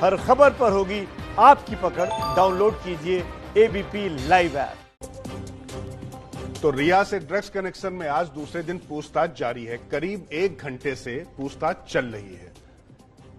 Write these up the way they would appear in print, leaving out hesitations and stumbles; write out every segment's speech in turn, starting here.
हर खबर पर होगी आपकी पकड़। डाउनलोड कीजिए एबीपी लाइव ऐप। तो रिया से ड्रग्स कनेक्शन में आज दूसरे दिन पूछताछ जारी है। करीब 1 घंटे से पूछताछ चल रही है।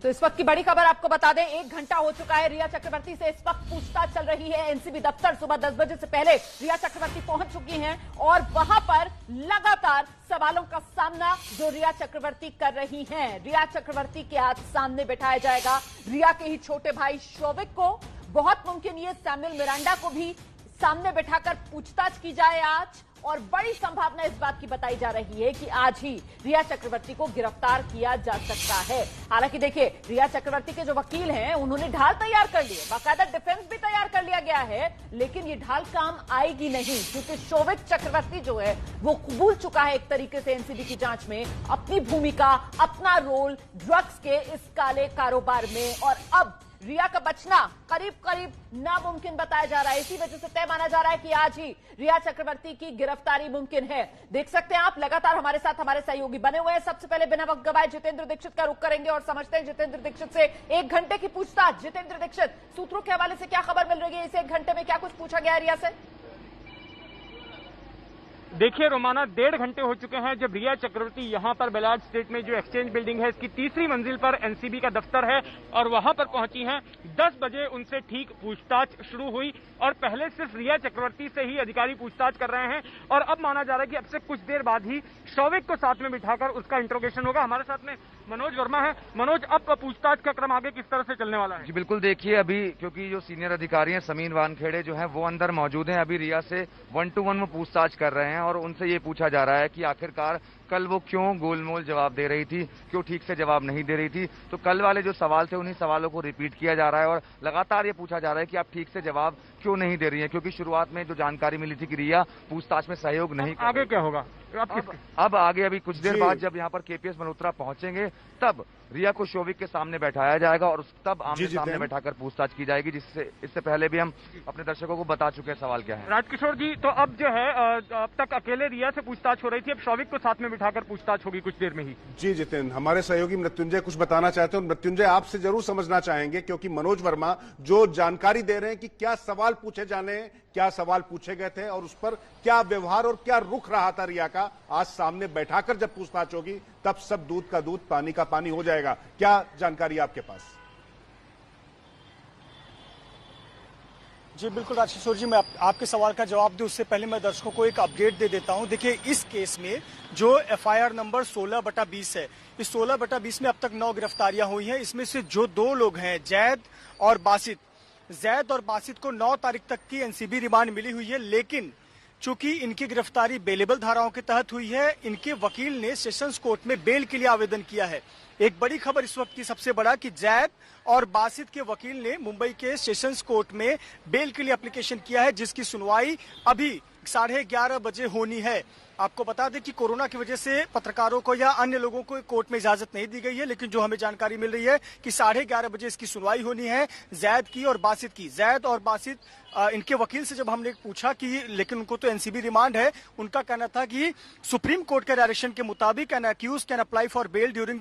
तो इस वक्त की बड़ी खबर आपको बता दें, 1 घंटा हो चुका है। रिया चक्रवर्ती से इस वक्त पूछताछ चल रही है। एनसीबी दफ्तर सुबह 10 बजे से पहले रिया चक्रवर्ती पहुंच चुकी हैं और वहां पर लगातार सवालों का सामना जो रिया चक्रवर्ती कर रही हैं। रिया चक्रवर्ती के आज सामने बैठाया जाएगा रिया के ही छोटे भाई शौविक को। बहुत मुमकिन ये सैमुअल मिरांडा को भी सामने बैठाकर पूछताछ की जाए आज। और बड़ी संभावना इस बात की बताई जा रही है कि आज ही रिया चक्रवर्ती को गिरफ्तार किया जा सकता है। हालांकि देखिए, रिया चक्रवर्ती के जो वकील हैं उन्होंने ढाल तैयार कर ली है, बाकायदा डिफेंस भी तैयार कर लिया गया है, लेकिन ये ढाल काम आएगी नहीं, क्योंकि शौविक चक्रवर्ती जो है वो कबूल चुका है एक तरीके से एनसीबी की जांच में अपनी भूमिका, अपना रोल ड्रग्स के इस काले कारोबार में। और अब रिया का बचना करीब करीब नामुमकिन बताया जा रहा है। इसी वजह से तय माना जा रहा है कि आज ही रिया चक्रवर्ती की गिरफ्तारी मुमकिन है। देख सकते हैं आप, लगातार हमारे साथ हमारे सहयोगी बने हुए हैं। सबसे पहले बिना वक्त गवाए जितेंद्र दीक्षित का रुख करेंगे और समझते हैं जितेंद्र दीक्षित से 1 घंटे की पूछताछ। जितेंद्र दीक्षित, सूत्रों के हवाले से क्या खबर मिल रही है? इस 1 घंटे में क्या कुछ पूछा गया है रिया से? देखिए रोमाना, 1.5 घंटे हो चुके हैं जब रिया चक्रवर्ती यहां पर बेलाड स्टेट में जो एक्सचेंज बिल्डिंग है इसकी 3री मंजिल पर एनसीबी का दफ्तर है और वहां पर पहुंची हैं। 10 बजे उनसे ठीक पूछताछ शुरू हुई और पहले सिर्फ रिया चक्रवर्ती से ही अधिकारी पूछताछ कर रहे हैं और अब माना जा रहा है कि अब से कुछ देर बाद ही शौविक को साथ में बिठाकर उसका इंट्रोगेशन होगा। हमारे साथ में मनोज वर्मा है। मनोज, अब पूछताछ का क्रम आगे किस तरह से चलने वाला है? जी बिल्कुल, देखिए अभी क्योंकि जो सीनियर अधिकारी हैं समीन वानखेड़े जो हैं वो अंदर मौजूद हैं, अभी रिया से 1 to 1 में पूछताछ कर रहे हैं और उनसे ये पूछा जा रहा है कि आखिरकार कल वो क्यों गोलमोल जवाब दे रही थी, क्यों ठीक से जवाब नहीं दे रही थी। तो कल वाले जो सवाल थे उन्हीं सवालों को रिपीट किया जा रहा है और लगातार ये पूछा जा रहा है कि आप ठीक से जवाब क्यों नहीं दे रही हैं, क्योंकि शुरुआत में जो जानकारी मिली थी कि रिया पूछताछ में सहयोग नहीं कर। आगे क्या होगा? अब आगे अभी कुछ देर बाद जब यहाँ पर केपीएस मल्होत्रा पहुंचेंगे तब रिया को शौविक के सामने बैठाया जाएगा और तब आमने सामने बैठाकर पूछताछ की जाएगी, जिससे इससे पहले भी हम अपने दर्शकों को बता चुके हैं सवाल क्या है। राजकिशोर जी, तो अब जो है अब तक अकेले रिया से पूछताछ हो रही थी, अब शौविक को साथ में बिठाकर पूछताछ होगी कुछ देर में ही। जी जितेंद्र, हमारे सहयोगी मृत्युंजय कुछ बताना चाहते हैं। मृत्युंजय, आपसे जरूर समझना चाहेंगे क्योंकि मनोज वर्मा जो जानकारी दे रहे हैं कि क्या सवाल पूछे जाने, क्या सवाल पूछे गए थे और उस पर क्या व्यवहार और क्या रुख रहा था रिया का। आज सामने बैठाकर जब पूछताछ होगी तब सब दूध का दूध पानी का पानी हो जाएगा। क्या जानकारी आपके पास? जी बिल्कुल राजकिशोर जी, मैं आपके सवाल का जवाब दूं उससे पहले मैं दर्शकों को एक अपडेट दे देता हूं। देखिए, इस केस में जो एफआईआर नंबर 16/20 है, इस 16/20 में अब तक 9 गिरफ्तारियां हुई हैं। इसमें से जो 2 लोग हैं जैद और बासित को 9 तारीख तक की एनसीबी रिमांड मिली हुई है, लेकिन चूंकि इनकी गिरफ्तारी बेलेबल धाराओं के तहत हुई है, इनके वकील ने सेशंस कोर्ट में बेल के लिए आवेदन किया है। एक बड़ी खबर इस वक्त की सबसे बड़ा कि जैद और बासित के वकील ने मुंबई के सेशंस कोर्ट में बेल के लिए एप्लीकेशन किया है, जिसकी सुनवाई अभी 11:30 बजे होनी है। आपको बता दें कि कोरोना की वजह से पत्रकारों को या अन्य लोगों को कोर्ट में इजाजत नहीं दी गई है, लेकिन जो हमें जानकारी मिल रही है कि 11:30 बजे इसकी सुनवाई होनी है जैद की और बासित की। जैद और बासित, इनके वकील से जब हमने पूछा कि लेकिन उनको तो एनसीबी रिमांड है, उनका कहना था कि सुप्रीम कोर्ट के डायरेक्शन के मुताबिक an accused can apply for bail during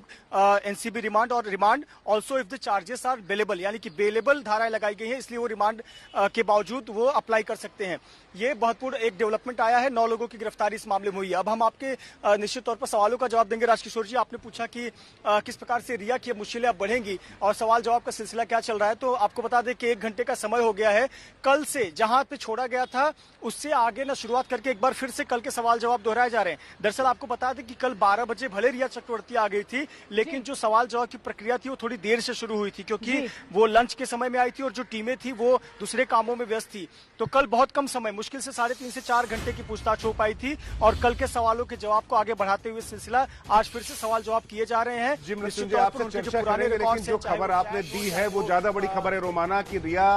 NCB remand और remand also if the charges are bailable, यानी कि बेलेबल धाराएं लगाई गई है, इसलिए वो रिमांड के बावजूद वो अप्लाई कर सकते हैं। ये महत्वपूर्ण एक डेवलपमेंट आया है। 9 लोगों की गिरफ्तारी इस मामले में हुई है। अब हम आपके निश्चित तौर पर सवालों का जवाब देंगे। राजकिशोर जी, आपने पूछा कि किस प्रकार से रिया की मुश्किलें अब बढ़ेंगी और सवाल जवाब का सिलसिला क्या चल रहा है, तो आपको बता दें कि 1 घंटे का समय हो गया है। कल से जहां पे छोड़ा गया था उससे आगे न शुरुआत करके एक बार फिर से कल के सवाल जवाब दोहराए जा रहे हैं। दरअसल आपको बता दें कि कल 12 बजे भले रिया चक्रवर्ती आ गई थी, लेकिन जो सवाल जवाब की प्रक्रिया थी वो थोड़ी देर से शुरू हुई थी, क्योंकि वो लंच के समय में आई थी और जो टीमें थी वो दूसरे कामों में व्यस्त थी। तो कल बहुत कम समय, मुश्किल से 3.5 से 4 घंटे की पूछताछ हो पाई थी और कल के सवालों के जवाब को आगे बढ़ाते हुए सिलसिला आज फिर से सवाल जवाब किए जा रहे हैं। जी मृत्युंजय, आपसे चर्चा करेंगे, लेकिन जो खबर आपने दी है वो ज्यादा बड़ी खबर है रोमाना कि रिया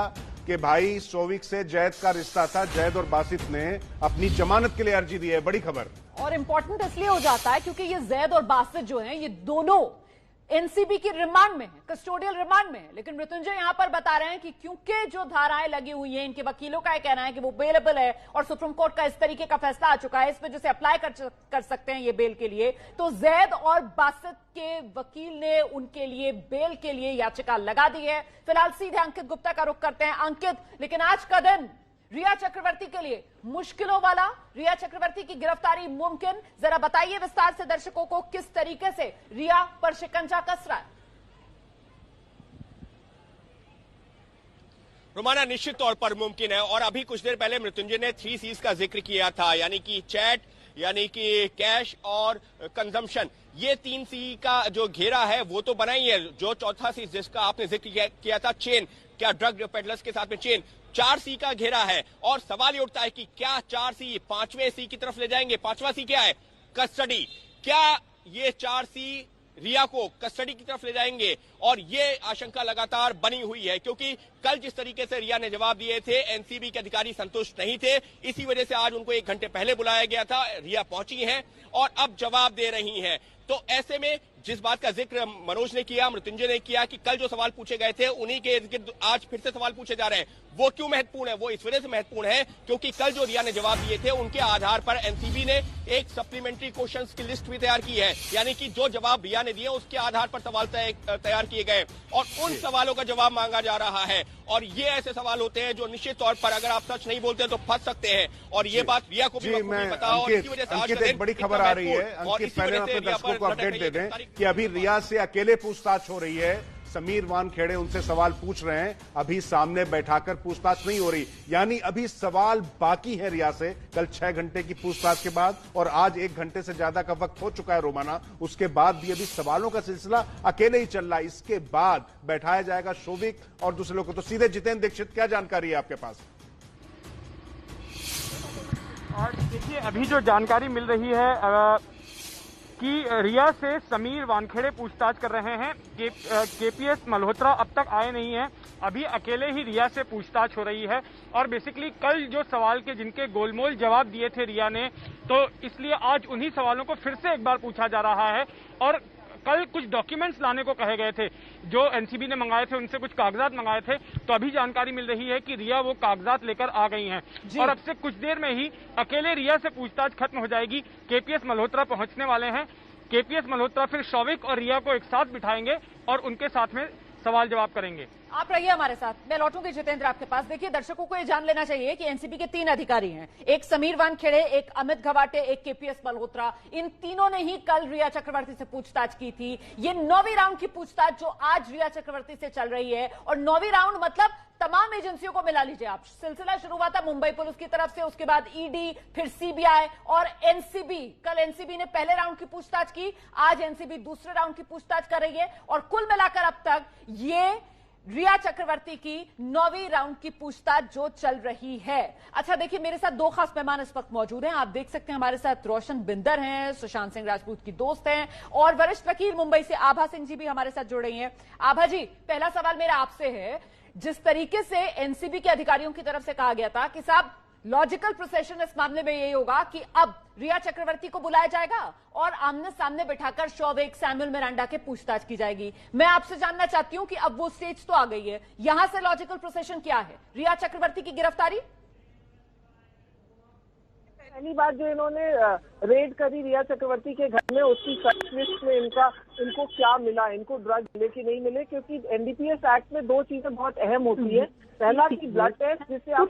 के भाई शौविक से जैद का रिश्ता था। जैद और बासित ने अपनी जमानत के लिए अर्जी दी है। बड़ी खबर और इम्पोर्टेंट इसलिए हो जाता है क्योंकि ये जैद और बासित जो हैं ये दोनों एनसीबी की रिमांड में है, कस्टोडियल रिमांड में है। लेकिन मृत्युंजय यहां पर बता रहे हैं कि क्योंकि जो धाराएं लगी हुई हैं, इनके वकीलों का कहना है कि वो बेलेबल है और सुप्रीम कोर्ट का इस तरीके का फैसला आ चुका है, इस वजह से अप्लाई कर सकते हैं ये बेल के लिए। तो जैद और बासित के वकील ने उनके लिए बेल के लिए याचिका लगा दी है। फिलहाल सीधे अंकित गुप्ता का रुख करते हैं। अंकित, लेकिन आज का दिन रिया चक्रवर्ती के लिए मुश्किलों वाला, रिया चक्रवर्ती की गिरफ्तारी मुमकिन, जरा बताइए विस्तार से दर्शकों को किस तरीके से रिया पर शिकंजा कस रहा है। रोमाना निश्चित तौर पर मुमकिन है। और अभी कुछ देर पहले मृत्युंजय ने 3 C's का जिक्र किया था, यानी कि चैट, यानी कि कैश और कंजम्पशन। ये 3 C का जो घेरा है वो तो बना ही है। जो चौथा C जिसका आपने जिक्र किया था, चेन, क्या ड्रग पेडलर्स के साथ में चेन, 4 C का घेरा है। और सवाल ये उठता है कि क्या 4 C 5वें C की तरफ ले जाएंगे? 5वां C क्या है? कस्टडी। क्या ये 4 C रिया को कस्टडी की तरफ ले जाएंगे? और ये आशंका लगातार बनी हुई है, क्योंकि कल जिस तरीके से रिया ने जवाब दिए थे, एनसीबी के अधिकारी संतुष्ट नहीं थे। इसी वजह से आज उनको 1 घंटे पहले बुलाया गया था। रिया पहुंची हैं और अब जवाब दे रही हैं। तो ऐसे में जिस बात का जिक्र मनोज ने किया, मृत्युंजय ने किया कि कल जो सवाल पूछे गए थे उन्हीं के इर्द-गिर्द आज फिर से सवाल पूछे जा रहे हैं। वो क्यों महत्वपूर्ण है? वो इस वजह से महत्वपूर्ण है क्योंकि कल जो रिया ने जवाब दिए थे उनके आधार पर एनसीबी ने एक सप्लीमेंट्री क्वेश्चंस की लिस्ट भी तैयार की है। यानी कि जो जवाब रिया ने दिए उसके आधार पर सवाल तैयार किए गए और उन सवालों का जवाब मांगा जा रहा है। और ये ऐसे सवाल होते हैं जो निश्चित तौर पर अगर आप सच नहीं बोलते तो फंस सकते हैं। और ये बात रिया को भी पता है। और इसी वजह से आज एक बड़ी खबर आ रही है। अंकित, पहले अपने दर्शकों को अपडेट दे दें कि अभी रिया से अकेले पूछताछ हो रही है। समीर वानखेड़े उनसे सवाल पूछ रहे हैं, अभी सामने बैठाकर पूछताछ नहीं हो रही। यानी अभी सवाल बाकी है रिया से। कल 6 घंटे की पूछताछ के बाद और आज 1 घंटे से ज्यादा का वक्त हो चुका है रोमाना। उसके बाद भी अभी सवालों का सिलसिला अकेले ही चल रहा है। इसके बाद बैठाया जाएगा शोभिक और दूसरे लोग को। तो सीधे जितेंद्र दीक्षित, क्या जानकारी है आपके पास? और देखिए, अभी जो जानकारी मिल रही है कि रिया से समीर वानखेड़े पूछताछ कर रहे हैं। केपीएस मल्होत्रा अब तक आए नहीं हैं, अभी अकेले ही रिया से पूछताछ हो रही है। और बेसिकली कल जो सवाल के जिनके गोलमोल जवाब दिए थे रिया ने, तो इसलिए आज उन्हीं सवालों को फिर से एक बार पूछा जा रहा है। और कल कुछ डॉक्यूमेंट्स लाने को कहे गए थे जो एनसीबी ने मंगाए थे, उनसे कुछ कागजात मंगाए थे। तो अभी जानकारी मिल रही है कि रिया वो कागजात लेकर आ गई हैं और अब से कुछ देर में ही अकेले रिया से पूछताछ खत्म हो जाएगी। केपीएस मल्होत्रा पहुंचने वाले हैं। केपीएस मल्होत्रा फिर शौविक और रिया को एक साथ बिठाएंगे और उनके साथ में सवाल जवाब करेंगे। आप रहिए हमारे साथ, मैं लौटूंगी जितेंद्र आपके पास। देखिए, दर्शकों को ये जान लेना चाहिए कि एनसीबी के 3 अधिकारी हैं, एक समीर वानखेड़े, एक अमित घवाटे, एक केपीएस मल्होत्रा। इन तीनों ने ही कल रिया चक्रवर्ती से पूछताछ की थी। ये 9वीं राउंड की पूछताछ जो आज रिया चक्रवर्ती से चल रही है। और 9वीं राउंड मतलब तमाम एजेंसियों को मिला लीजिए आप। सिलसिला शुरू हुआ था मुंबई पुलिस की तरफ से, उसके बाद ईडी, फिर सीबीआई और एनसीबी। कल एनसीबी ने पहले राउंड की पूछताछ की, आज एनसीबी दूसरे राउंड की पूछताछ कर रही है। और कुल मिलाकर अब तक ये रिया चक्रवर्ती की 9वीं राउंड की पूछताछ जो चल रही है। अच्छा, देखिए, मेरे साथ 2 खास मेहमान इस वक्त मौजूद हैं। आप देख सकते हैं हमारे साथ रोशन बिंदर हैं, सुशांत सिंह राजपूत की दोस्त हैं, और वरिष्ठ वकील मुंबई से आभा सिंह जी भी हमारे साथ जुड़ रही हैं। आभा जी, पहला सवाल मेरा आपसे है, जिस तरीके से एनसीबी के अधिकारियों की तरफ से कहा गया था कि साहब लॉजिकल प्रोसेशन इस मामले में यही होगा कि अब रिया चक्रवर्ती को बुलाया जाएगा और आमने सामने बिठाकर शौविक, सैमुअल मिरांडा के पूछताछ की जाएगी। मैं आपसे जानना चाहती हूं कि अब वो स्टेज तो आ गई है, यहां से लॉजिकल प्रोसेशन क्या है? रिया चक्रवर्ती की गिरफ्तारी, पहली बात जो इन्होंने रेड करी रिया चक्रवर्ती के घर में, उसकी सर्च लिस्ट में इनको क्या मिला, इनको ड्रग मिले कि नहीं मिले, क्योंकि एनडीपीएस एक्ट में 2 चीजें बहुत अहम होती है। पहला कि ब्लड टेस्ट, जिससे आप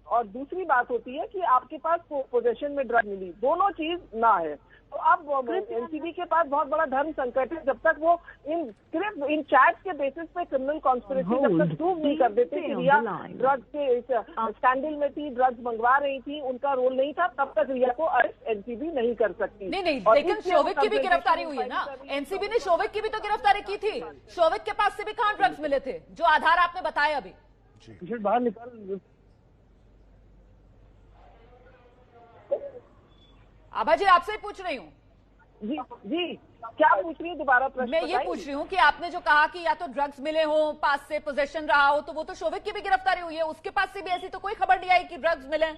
और दूसरी बात होती है कि आपके पास पोजेशन में ड्रग मिली, दोनों चीज ना है। तो अब एनसीबी के पास बहुत बड़ा धर्म संकट है। जब तक वो सिर्फ इन चैट्स के बेसिस पे क्रिमिनल कॉन्स्पिरेसी जब तक प्रूव नहीं कर देते कि रिया ड्रग्स के स्कैंडल में थी, ड्रग्स मंगवा रही थी, उनका रोल नहीं था, तब तक रिया को अरेस्ट एनसीबी नहीं कर सकती। नहीं, लेकिन शौविक की भी गिरफ्तारी हुई है ना। एनसीबी ने शौविक की भी तो गिरफ्तारी की थी। शौविक के पास से भी कहां ड्रग्स मिले थे, जो आधार आपने बताए अभी? बाहर निकाल। आभा जी, आपसे ही पूछ रही हूँ। जी, क्या पूछ रही है? दोबारा प्रश्न मैं ये पूछ रही हूँ कि आपने जो कहा कि या तो ड्रग्स मिले हो, पास से पोजेशन रहा हो, तो वो तो शौविक की भी गिरफ्तारी हुई है, उसके पास से भी ऐसी तो कोई खबर नहीं आई कि ड्रग्स मिले।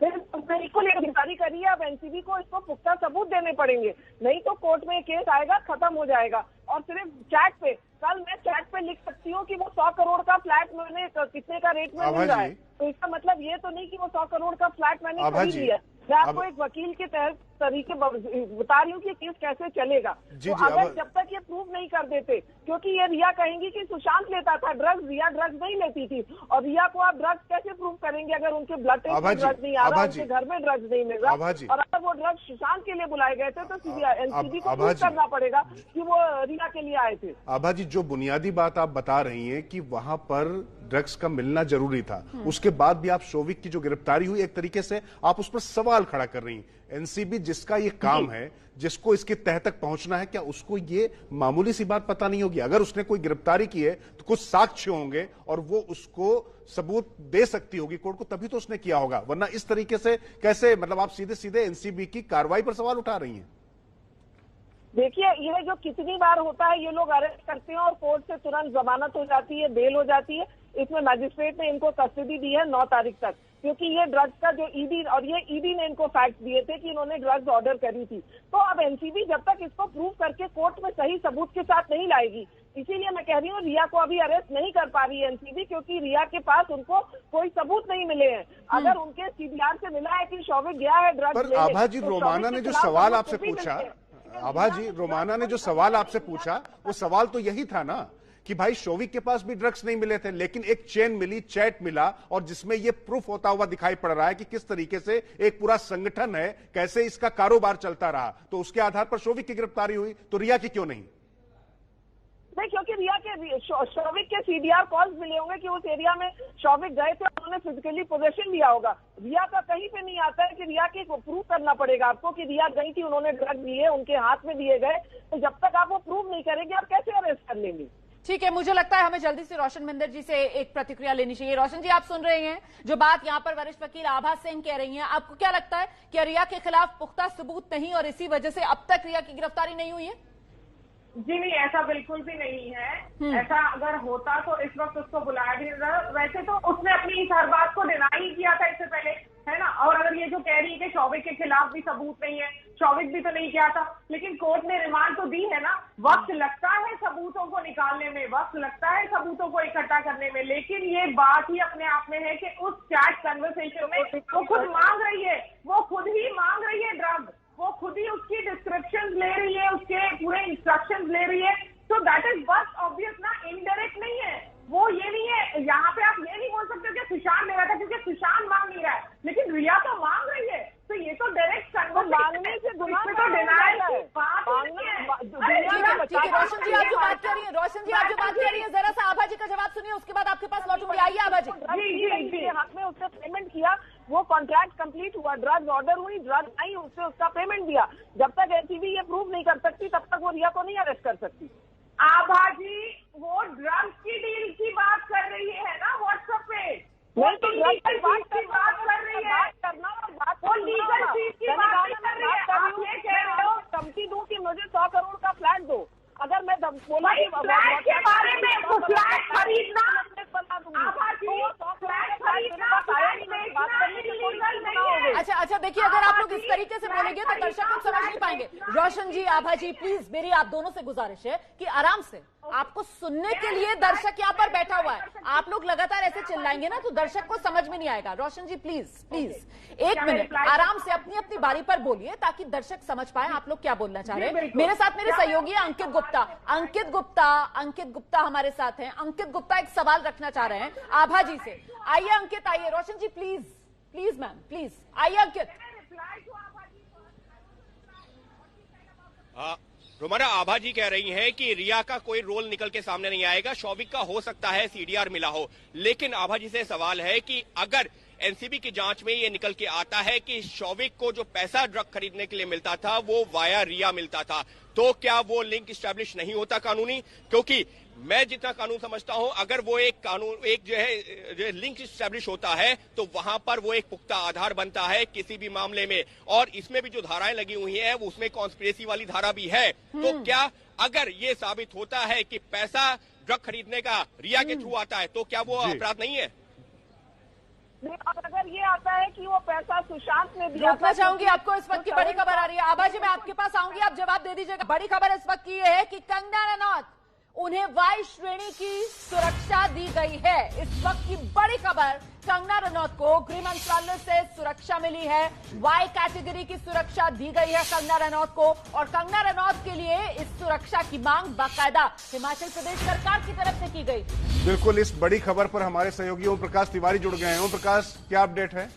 फिर बिल्कुल एक गिरफ्तारी करी है। अब एनसीबी को इसको पुख्ता सबूत देने पड़ेंगे, नहीं तो कोर्ट में केस आएगा, खत्म हो जाएगा। और सिर्फ चैट पे, कल मैं चैट पे लिख सकती हूँ कि वो 100 करोड़ का फ्लैट मैंने कितने का रेट में मिल रहा है, तो इसका मतलब ये तो नहीं कि वो 100 करोड़ का फ्लैट मैंने खरीद लिया। मैं आपको एक वकील के तहत तरीके बता रही हूँ कि केस कैसे चलेगा। तो अगर जब तक ये प्रूव नहीं कर देते, क्योंकि ये रिया कहेंगी कि सुशांत लेता था ड्रग्स, रिया ड्रग्स नहीं लेती थी, और रिया को आप ड्रग्स कैसे प्रूव करेंगे अगर उनके ब्लड टेस्ट में ड्रग्स नहीं आ रहा, उनके घर में ड्रग्स नहीं मिल रहा, और अगर वो ड्रग्स सुशांत के लिए बुलाए गए थे तो एनसीबी को प्रूव करना पड़ेगा कि वो रिया के लिए आए थे। आभा जी, जो बुनियादी बात आप बता रही हैं कि वहां पर ड्रग्स का मिलना जरूरी था, उसके बाद भी आप शोविक की जो गिरफ्तारी हुई, एक तरीके से आप उस पर सवाल खड़ा कर रही हैं। एनसीबी जिसका ये काम है, जिसको इसके तह तक पहुंचना है, क्या उसको ये मामूली सी बात पता नहीं होगी? अगर उसने कोई गिरफ्तारी की है तो कुछ साक्ष्य होंगे और वो उसको सबूत दे सकती होगी कोर्ट को, तभी तो उसने किया होगा। वरना इस तरीके से कैसे, मतलब आप सीधे सीधे एनसीबी की कार्रवाई पर सवाल उठा रही हैं। देखिए, ये जो कितनी बार होता है, ये लोग अरेस्ट करते हैं और कोर्ट से तुरंत जमानत हो जाती है, बेल हो जाती है। इसमें मैजिस्ट्रेट ने इनको कस्टडी दी है 9 तारीख तक, क्योंकि ये ड्रग्स का जो ईडी ने इनको फैक्ट दिए थे कि इन्होंने ड्रग्स ऑर्डर करी थी। तो अब एनसीबी जब तक इसको प्रूव करके कोर्ट में सही सबूत के साथ नहीं लाएगी, इसीलिए मैं कह रही हूँ रिया को अभी अरेस्ट नहीं कर पा रही है एनसीबी, क्योंकि रिया के पास उनको कोई सबूत नहीं मिले हैं। अगर उनके सीबीआर से मिला है कि शौविक गया है ड्रग्स लेने, आभा जी, रोमाना ने जो सवाल आपसे पूछा, आभा जी, रोमाना ने जो सवाल आपसे पूछा, वो सवाल तो यही था ना कि भाई शौविक के पास भी ड्रग्स नहीं मिले थे, लेकिन एक चेन मिली, चैट मिला, और जिसमें यह प्रूफ होता हुआ दिखाई पड़ रहा है कि किस तरीके से एक पूरा संगठन है, कैसे इसका कारोबार चलता रहा। तो उसके आधार पर शौविक की गिरफ्तारी हुई, तो रिया की क्यों नहीं? नहीं, क्योंकि रिया के शौविक के सीडीआर कॉल्स मिले होंगे कि उस एरिया में शौविक गए थे, उन्होंने फिजिकली पोजेशन लिया होगा। रिया का कहीं पे नहीं आता है कि रिया के प्रूव करना पड़ेगा आपको कि रिया गई थी, उन्होंने ड्रग लिए, उनके हाथ में दिए गए। तो जब तक आप वो प्रूव नहीं करेंगे, आप कैसे अरेस्ट कर लेंगे? ठीक है, मुझे लगता है हमें जल्दी से रोशन महिंदर जी से एक प्रतिक्रिया लेनी चाहिए। रोशन जी, आप सुन रहे हैं जो बात यहाँ पर वरिष्ठ वकील आभा सिंह कह रही हैं। आपको क्या लगता है कि रिया के खिलाफ पुख्ता सबूत नहीं और इसी वजह से अब तक रिया की गिरफ्तारी नहीं हुई है? जी नहीं, ऐसा बिल्कुल भी नहीं है। ऐसा अगर होता तो इस वक्त उसको बुलाया भी नहीं। वैसे तो उसने अपनी इस हर बात को डिनाई ही किया था इससे पहले, है ना। और अगर ये जो कह रही है कि शौविक के खिलाफ भी सबूत नहीं है, शौविक भी तो नहीं किया था, लेकिन कोर्ट ने रिमांड तो दी है ना। वक्त लगता है सबूतों को निकालने में, वक्त लगता है सबूतों को इकट्ठा करने में, लेकिन ये बात ही अपने आप में है कि उस चैट कन्वर्सेशन में वो खुद मांग रही है, वो खुद ही मांग रही है ड्रग, वो खुद ही उसकी डिस्क्रिप्शन ले रही है, उसके पूरे इंस्ट्रक्शंस ले रही है। तो दैट इज बस ऑब्वियस ना, इनडायरेक्ट नहीं है वो। ये नहीं है, यहाँ पे आप ये नहीं बोल सकते कि सुशांत ले रहा था, क्योंकि सुशांत मांग नहीं रहा है, लेकिन रिया तो मांग रही है। तो ये तो डायरेक्ट मांगने से गुनाह तो डिनायल की बात ठीक है रोशन जी, आप जो बात कर रही है, रोशन जी आप जो बात कर रही है, जरा सा आभा जी का जवाब सुनिए, उसके बाद आपके पास लौटूंगी। आइए आभा जी। जी, हक में उसने पेमेंट किया, वो कॉन्ट्रैक्ट कंप्लीट हुआ, ड्रग्स ऑर्डर हुई, ड्रग्स आई, उससे उसका पेमेंट दिया। जब तक एनसीबी ये प्रूव नहीं कर सकती, तब तक वो रिया को नहीं अरेस्ट कर सकती। आभा जी, वो ड्रग्स की डील की बात कर रही है ना व्हाट्सएप पे, नहीं तो ड्रग्स की बात कर रही है, वो लीगल चीज की बात कर रही है। आप ये कह रहे हो धमकी दूं कि मुझे 100 करोड़ का फ्लैट दो, अगर मैं बोला फ्लैट के बारे में, तो फ्लैट खरीदना, अच्छा देखिए, अगर आप लोग इस तरीके से बोलेंगे तो दर्शक लोग समझ नहीं पाएंगे। रोशन जी, आभा जी, प्लीज मेरी आप दोनों से गुजारिश है कि आराम से, आपको सुनने के लिए दर्शक यहाँ पर बैठा हुआ है। आप लोग लगातार ऐसे चिल्लाएंगे ना तो दर्शक को समझ में नहीं आएगा। रोशन जी प्लीज 1 मिनट आराम से अपनी अपनी बारी पर बोलिए ताकि दर्शक समझ पाए आप लोग क्या बोलना चाह रहे हैं। मेरे साथ मेरे सहयोगी है अंकित गुप्ता हमारे साथ हैं। अंकित गुप्ता एक सवाल रखना चाह रहे हैं आभा जी से। आइए अंकित, आइए। रोशन जी प्लीज मैम, प्लीज आइए अंकित। रोमाना, आभा जी कह रही हैं कि रिया का कोई रोल निकल के सामने नहीं आएगा, शौविक का हो सकता है सीडीआर मिला हो, लेकिन आभा जी से सवाल है कि अगर एनसीबी की जांच में ये निकल के आता है कि शौविक को जो पैसा ड्रग खरीदने के लिए मिलता था वो वाया रिया मिलता था, तो क्या वो लिंक स्टैब्लिश नहीं होता कानूनी? क्योंकि मैं जितना कानून समझता हूं, अगर वो एक जो है लिंक स्टैब्लिश होता है तो वहां पर वो एक पुख्ता आधार बनता है किसी भी मामले में। और इसमें भी जो धाराएं लगी हुई हैं वो उसमें कॉन्स्पिरेसी वाली धारा भी है। तो क्या अगर ये साबित होता है कि पैसा ड्रग खरीदने का रिया के थ्रू आता है तो क्या वो अपराध नहीं है? और अगर ये आता है कि वो पैसा सुशांत ने दिया, रोकना चाहूंगी आपको। इस वक्त की बड़ी खबर आ रही है, आभा जी मैं आपके पास आऊंगी, आप जवाब दे दीजिएगा। बड़ी खबर इस वक्त की ये है कि कंगना रनौत उन्हें वाई श्रेणी की सुरक्षा दी गई है। इस वक्त की बड़ी खबर, कंगना रनौत को गृह मंत्रालय से सुरक्षा मिली है, वाई कैटेगरी की सुरक्षा दी गई है कंगना रनौत को। और कंगना रनौत के लिए इस सुरक्षा की मांग बाकायदा हिमाचल प्रदेश सरकार की तरफ से की गई। बिल्कुल, इस बड़ी खबर पर हमारे सहयोगी ओम प्रकाश तिवारी जुड़ गए हैं। ओम प्रकाश, क्या अपडेट है?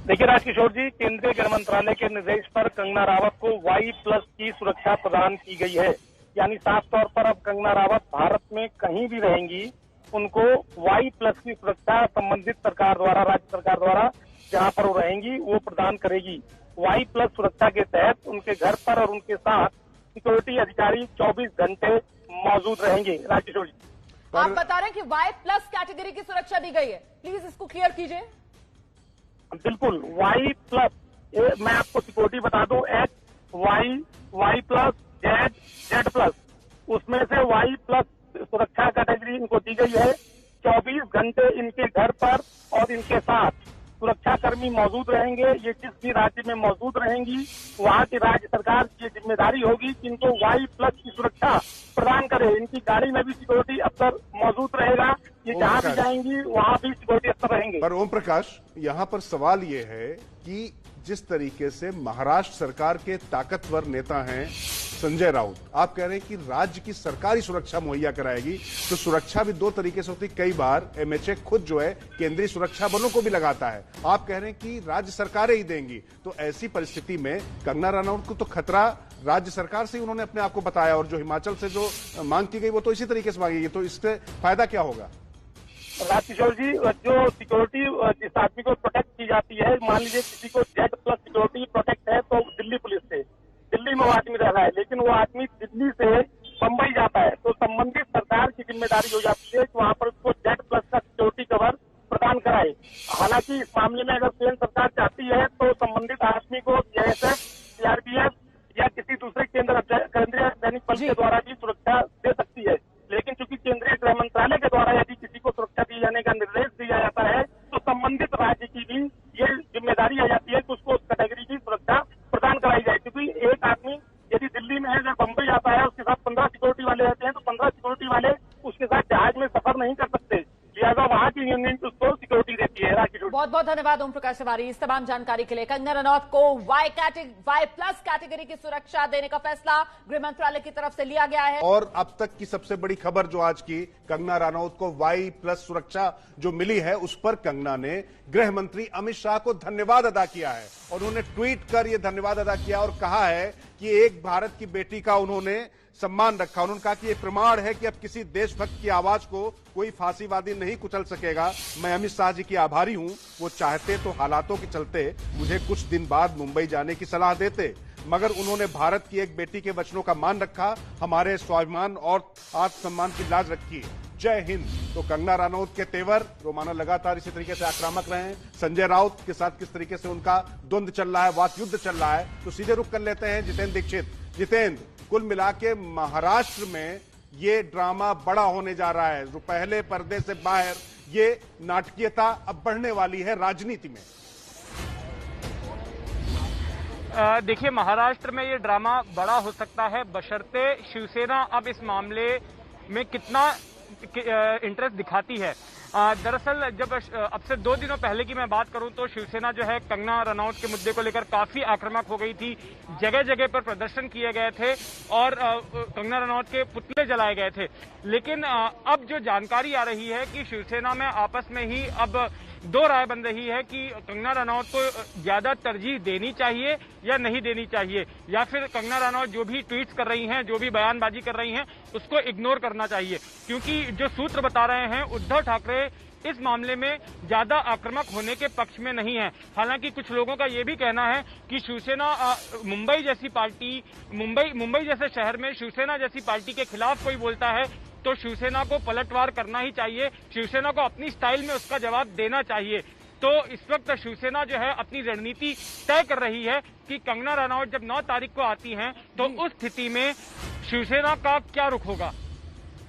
देखिए राजकिशोर जी, केंद्रीय गृह मंत्रालय के निर्देश पर कंगना रावत को Y+ की सुरक्षा प्रदान की गई है। यानी साफ तौर पर अब कंगना रावत भारत में कहीं भी रहेंगी, उनको Y+ की सुरक्षा संबंधित सरकार द्वारा, राज्य सरकार द्वारा जहां पर वो रहेंगी वो प्रदान करेगी। Y+ सुरक्षा के तहत उनके घर पर और उनके साथ सिक्योरिटी अधिकारी 24 घंटे मौजूद रहेंगे। राजकिशोर जी, आप बता रहे हैं कि Y+ कैटेगरी की सुरक्षा दी गई है, प्लीज इसको क्लियर कीजिए। बिल्कुल, Y+, मैं आपको सिक्योरिटी बता दूं, X, Y+, Z+, उसमें से Y+ सुरक्षा कैटेगरी इनको दी गई है। 24 घंटे इनके घर पर और इनके साथ सुरक्षाकर्मी मौजूद रहेंगे। ये जिस भी राज्य में मौजूद रहेंगी, वहाँ की राज्य सरकार की जिम्मेदारी होगी कि इनको Y+ की सुरक्षा प्रदान करे। इनकी गाड़ी में भी सिक्योरिटी अफसर मौजूद रहेगा, ये जहाँ भी जाएंगी वहाँ भी सिक्योरिटी अफसर रहेंगे। पर ओम प्रकाश, यहाँ पर सवाल ये है कि जिस तरीके से महाराष्ट्र सरकार के ताकतवर नेता हैं संजय राउत, आप कह रहे हैं कि राज्य की सरकारी सुरक्षा मुहैया कराएगी, तो सुरक्षा भी दो तरीके से होती है। कई बार MHA खुद जो है केंद्रीय सुरक्षा बलों को भी लगाता है, आप कह रहे हैं कि राज्य सरकारें ही देंगी। तो ऐसी परिस्थिति में कंगना रनौत को तो खतरा राज्य सरकार से ही उन्होंने अपने आप को बताया, और जो हिमाचल से जो मांग की गई वो तो इसी तरीके से मांगी गई, तो इससे फायदा क्या होगा? राजकिशोर जी, जो सिक्योरिटी जिस आदमी को प्रोटेक्ट की जाती है, मान लीजिए किसी को Z+ सिक्योरिटी प्रोटेक्ट है तो दिल्ली पुलिस से, दिल्ली में वो आदमी रह रहा है, लेकिन वो आदमी दिल्ली से बंबई जाता है तो संबंधित सरकार की जिम्मेदारी हो जाती है कि वहाँ पर उसको Z+ का सिक्योरिटी कवर प्रदान कराए। हालांकि इस मामले में अगर केंद्र सरकार चाहती है तो संबंधित आदमी को BSF, CRPF या किसी दूसरे केंद्रीय सैनिक बल के द्वारा भी सुरक्षा दे सकती है। लेकिन चूंकि केंद्रीय गृह मंत्रालय के द्वारा यदि किसी को सुरक्षा दिए जाने का निर्देश दिया जाता है तो संबंधित राज्य की भी ये जिम्मेदारी आ जाती है कि उसको उस कैटेगरी की सुरक्षा प्रदान कराई जाए। क्योंकि एक आदमी यदि दिल्ली में है, अगर बंबई जाता है, उसके साथ 15 सिक्योरिटी वाले रहते हैं, तो 15 सिक्योरिटी वाले उसके साथ जहाज में सफर नहीं कर सकते, लिहाजा वहाँ की यूनियन उसको सिक्योरिटी देती है। बहुत बहुत धन्यवाद ओम प्रकाश तिवारी इस तमाम जानकारी के लिए। कंगना रनौत को Y+ कैटेगरी की सुरक्षा देने का फैसला गृह मंत्रालय की तरफ से लिया गया है। और अब तक की सबसे बड़ी खबर जो आज की, कंगना रनौत को Y+ सुरक्षा जो मिली है, उस पर कंगना ने गृह मंत्री अमित शाह को धन्यवाद अदा किया है, और उन्होंने ट्वीट कर यह धन्यवाद अदा किया और कहा है कि एक भारत की बेटी का उन्होंने सम्मान रखा। उन्होंने कहा कि यह प्रमाण है कि अब किसी देशभक्त की आवाज को कोई फांसीवादी नहीं कुचल सकेगा। मैं अमित शाह जी की आभारी हूं, वो चाहते तो हालातों के चलते मुझे कुछ दिन बाद मुंबई जाने की सलाह देते, मगर उन्होंने भारत की एक बेटी के वचनों का मान रखा, हमारे स्वाभिमान और आत्मसम्मान की लाज रखी। जय हिंद। तो कंगना रनौत के तेवर रोमाना लगातार इसी तरीके से आक्रामक रहे हैं। संजय राउत के साथ किस तरीके से उनका द्वंद्व चल रहा है, वाक युद्ध चल रहा है, तो सीधे रुख कर लेते हैं जितेंद्र दीक्षित। जितेंद्र, कुल मिला के महाराष्ट्र में ये ड्रामा बड़ा होने जा रहा है, जो पहले पर्दे से बाहर ये नाटकीयता अब बढ़ने वाली है राजनीति में। देखिए, महाराष्ट्र में ये ड्रामा बड़ा हो सकता है बशर्ते शिवसेना अब इस मामले में कितना इंटरेस्ट दिखाती है। दरअसल जब अब से 2 दिनों पहले की मैं बात करूं तो शिवसेना जो है कंगना रनौत के मुद्दे को लेकर काफी आक्रामक हो गई थी। जगह जगह पर प्रदर्शन किए गए थे और कंगना रनौत के पुतले जलाए गए थे। लेकिन अब जो जानकारी आ रही है कि शिवसेना में आपस में ही अब 2 राय बन रही है कि कंगना रनौत को ज्यादा तरजीह देनी चाहिए या नहीं देनी चाहिए, या फिर कंगना रनौत जो भी ट्वीट्स कर रही हैं, जो भी बयानबाजी कर रही हैं, उसको इग्नोर करना चाहिए। क्योंकि जो सूत्र बता रहे हैं, उद्धव ठाकरे इस मामले में ज्यादा आक्रामक होने के पक्ष में नहीं है। हालांकि कुछ लोगों का यह भी कहना है कि शिवसेना मुंबई जैसी पार्टी, मुंबई जैसे शहर में शिवसेना जैसी पार्टी के खिलाफ कोई बोलता है तो शिवसेना को पलटवार करना ही चाहिए, शिवसेना को अपनी स्टाइल में उसका जवाब देना चाहिए। तो इस वक्त शिवसेना जो है अपनी रणनीति तय कर रही है कि कंगना रनौत जब 9 तारीख को आती हैं तो उस स्थिति में शिवसेना का क्या रुख होगा।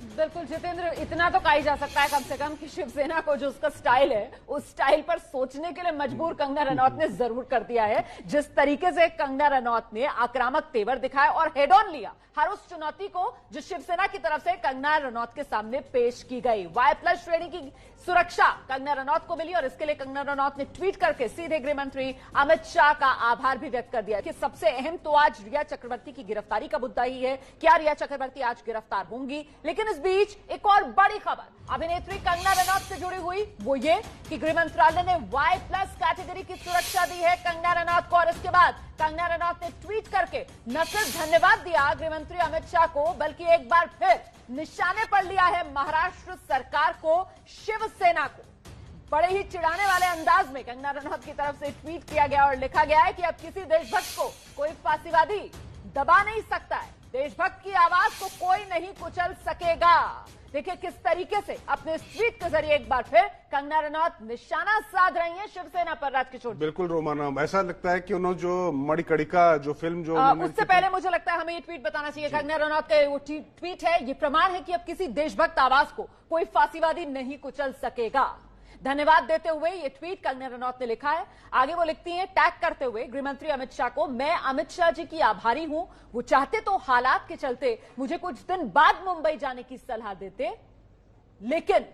बिल्कुल जितेंद्र, इतना तो कहा ही जा सकता है कम से कम कि शिवसेना को जो उसका स्टाइल है उस स्टाइल पर सोचने के लिए मजबूर कंगना रनौत ने जरूर कर दिया है। जिस तरीके से कंगना रनौत ने आक्रामक तेवर दिखाया और हेड ऑन लिया हर उस चुनौती को जो शिवसेना की तरफ से कंगना रनौत के सामने पेश की गई। Y+ श्रेणी की सुरक्षा कंगना रनौत को मिली और इसके लिए कंगना रनौत ने ट्वीट करके सीधे गृह मंत्री अमित शाह का आभार भी व्यक्त कर दिया कि सबसे अहम तो आज रिया चक्रवर्ती की गिरफ्तारी का मुद्दा ही है। क्या रिया चक्रवर्ती आज गिरफ्तार होंगी? लेकिन इस बीच एक और बड़ी खबर अभिनेत्री कंगना रनौत से जुड़ी हुई, वो ये कि गृह मंत्रालय ने Y+ कैटेगरी की सुरक्षा दी है कंगना रनौत को। और इसके बाद कंगना रनौत ने ट्वीट करके न सिर्फ धन्यवाद दिया गृह मंत्री अमित शाह को, बल्कि एक बार फिर निशाने पर लिया है महाराष्ट्र सरकार को, शिवसेना को। बड़े ही चिढ़ाने वाले अंदाज में कंगना रनौत की तरफ से ट्वीट किया गया और लिखा गया है कि अब किसी देशभक्त को कोई फांसीवादी दबा नहीं सकता है, देशभक्त की आवाज को कोई नहीं कुचल सकेगा। देखिए किस तरीके से अपने ट्वीट के जरिए एक बार फिर कंगना रनौत निशाना साध रही हैं शिवसेना पर। राजकिशोर, बिल्कुल रोमाना, ऐसा लगता है कि उन्होंने जो मणिकर्णिका जो फिल्म जो उससे पहले मुझे लगता है हमें ये ट्वीट बताना चाहिए। कंगना रनौत का वो ट्वीट है, ये प्रमाण है कि अब किसी देशभक्त आवाज को कोई फांसीवादी नहीं कुचल सकेगा। धन्यवाद देते हुए ये ट्वीट कंगना रनौत ने लिखा है। आगे वो लिखती हैं टैग करते हुए गृहमंत्री अमित शाह को, मैं अमित शाह जी की आभारी हूं, वो चाहते तो हालात के चलते मुझे कुछ दिन बाद मुंबई जाने की सलाह देते, लेकिन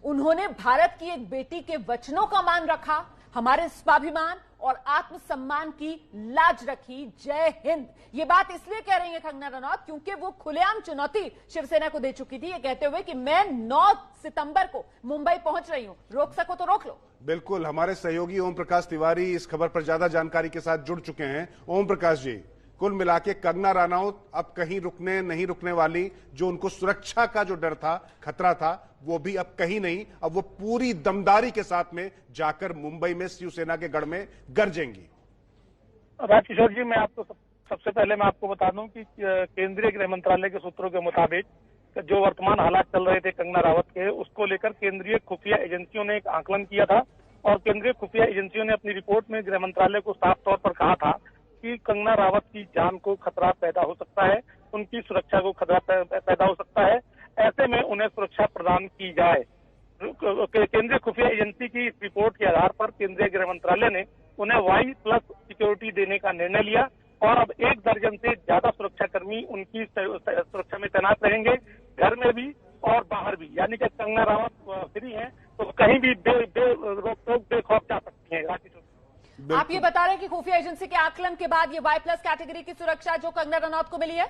उन्होंने भारत की एक बेटी के वचनों का मान रखा, हमारे स्वाभिमान और आत्मसम्मान की लाज रखी। जय हिंद। ये बात इसलिए कह रही है कंगना रनौत क्योंकि वो खुलेआम चुनौती शिवसेना को दे चुकी थी, ये कहते हुए कि मैं 9 सितंबर को मुंबई पहुंच रही हूं, रोक सको तो रोक लो। बिल्कुल, हमारे सहयोगी ओम प्रकाश तिवारी इस खबर पर ज्यादा जानकारी के साथ जुड़ चुके हैं। ओम प्रकाश जी, कुल मिला के कंगना रनौत अब कहीं रुकने नहीं रुकने वाली, जो उनको सुरक्षा का जो डर था, खतरा था, वो भी अब कहीं नहीं, अब वो पूरी दमदारी के साथ में जाकर मुंबई में शिवसेना के गढ़ में गरजेंगी। राजकिशोर जी, मैं आपको सबसे पहले मैं आपको बता दूं कि केंद्रीय गृह मंत्रालय के सूत्रों के मुताबिक जो वर्तमान हालात चल रहे थे कंगना रावत के, उसको लेकर केंद्रीय खुफिया एजेंसियों ने एक आकलन किया था और केंद्रीय खुफिया एजेंसियों ने अपनी रिपोर्ट में गृह मंत्रालय को साफ तौर पर कहा था कि कंगना रावत की जान को खतरा पैदा हो सकता है, उनकी सुरक्षा को खतरा पैदा हो सकता है, ऐसे में उन्हें सुरक्षा प्रदान की जाए। केंद्रीय खुफिया एजेंसी की इस रिपोर्ट के आधार पर केंद्रीय गृह मंत्रालय ने उन्हें Y+ सिक्योरिटी देने का निर्णय लिया और अब 1 दर्जन से ज्यादा सुरक्षाकर्मी उनकी सुरक्षा में तैनात रहेंगे, घर में भी और बाहर भी। यानी कि कंगना रावत फ्री है तो कहीं भी रोक-टोक बेखौफ जा सकती है। आप ये बता रहे हैं कि खुफिया एजेंसी के आकलन के बाद ये Y+ कैटेगरी की सुरक्षा जो कंगना रनौत को मिली है?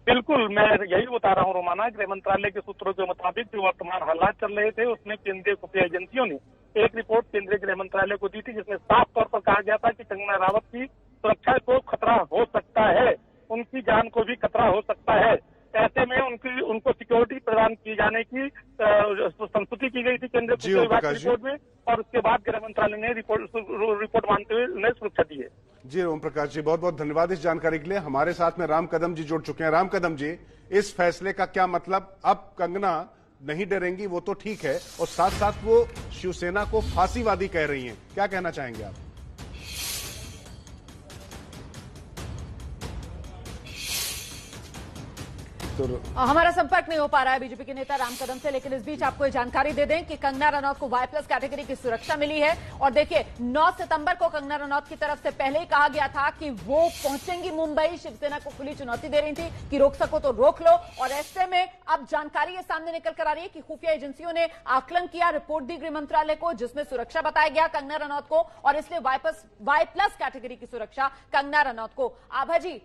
बिल्कुल, मैं यही बता रहा हूँ रोमाना। गृह मंत्रालय के सूत्रों के मुताबिक जो वर्तमान हालात चल रहे थे उसमें केंद्रीय खुफिया एजेंसियों ने एक रिपोर्ट केंद्रीय गृह मंत्रालय को दी थी, जिसमें साफ तौर पर कहा गया था कि कंगना रावत की सुरक्षा को खतरा हो सकता है, उनकी जान को भी खतरा हो सकता है। ऐसे में उनको सिक्योरिटी प्रदान किए जाने की संस्तुति की गई थी केंद्रीय खुफिया विभाग की रिपोर्ट में और उसके बाद गृह मंत्रालय ने रिपोर्ट मानते हुए उन्हें सुरक्षा दी है। जी ओम प्रकाश जी, बहुत बहुत धन्यवाद इस जानकारी के लिए। हमारे साथ में राम कदम जी जुड़ चुके हैं। राम कदम जी, इस फैसले का क्या मतलब? अब कंगना नहीं डरेंगी, वो तो ठीक है, और साथ साथ वो शिवसेना को फांसीवादी कह रही हैं, क्या कहना चाहेंगे आप? तो हमारा संपर्क नहीं हो पा रहा है बीजेपी के नेता राम कदम से, लेकिन इस बीच आपको ये जानकारी दे दें कि कंगना रनौत को Y+ कैटेगरी की सुरक्षा मिली है। और देखिए 9 सितंबर को कंगना रनौत की तरफ से पहले ही कहा गया था कि वो पहुंचेंगी मुंबई, शिवसेना को खुली चुनौती दे रही थी कि रोक सको तो रोक लो। और ऐसे में अब जानकारी ये सामने निकल कर आ रही है कि खुफिया एजेंसियों ने आकलन किया, रिपोर्ट दी गृह मंत्रालय को, जिसमें सुरक्षा बताया गया कंगना रनौत को, और इसलिए Y+ कैटेगरी की सुरक्षा कंगना रनौत को। आभा जी,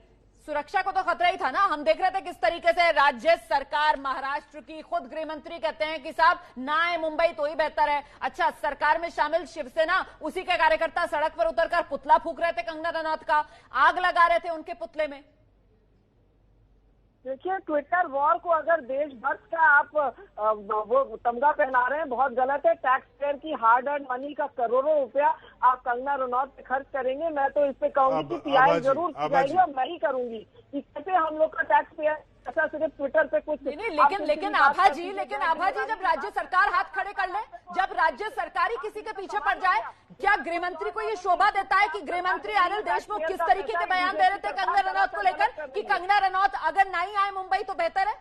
सुरक्षा को तो खतरा ही था ना? हम देख रहे थे किस तरीके से राज्य सरकार महाराष्ट्र की, खुद गृह मंत्री कहते हैं कि साहब ना आए मुंबई तो ही बेहतर है। अच्छा, सरकार में शामिल शिवसेना, उसी के कार्यकर्ता सड़क पर उतरकर पुतला फूंक रहे थे कंगना रनौत का, आग लगा रहे थे उनके पुतले में। देखिए, ट्विटर वॉर को अगर देशभक्त का आप वो तमगा पहना रहे हैं, बहुत गलत है। टैक्स पेयर की हार्ड अर्न मनी का करोड़ों रुपया आप कंगना रनौत पे खर्च करेंगे। मैं तो इस पे कहूंगी कि पीआई जरूर की जाएगी और मैं ही करूंगी। इससे हम लोग का टैक्स पेयर ऐसा सिर्फ ट्विटर पे कुछ नहीं, लेकिन आभा जी, जब राज्य सरकार हाथ खड़े कर ले, जब राज्य सरकार ही किसी के पीछे पड़ जाए, क्या गृह मंत्री को ये शोभा देता है कि गृह मंत्री अनिल देशमुख किस तरीके के बयान दे रहे थे कंगना रनौत को लेकर कि कंगना रनौत अगर नहीं आए मुंबई तो बेहतर है?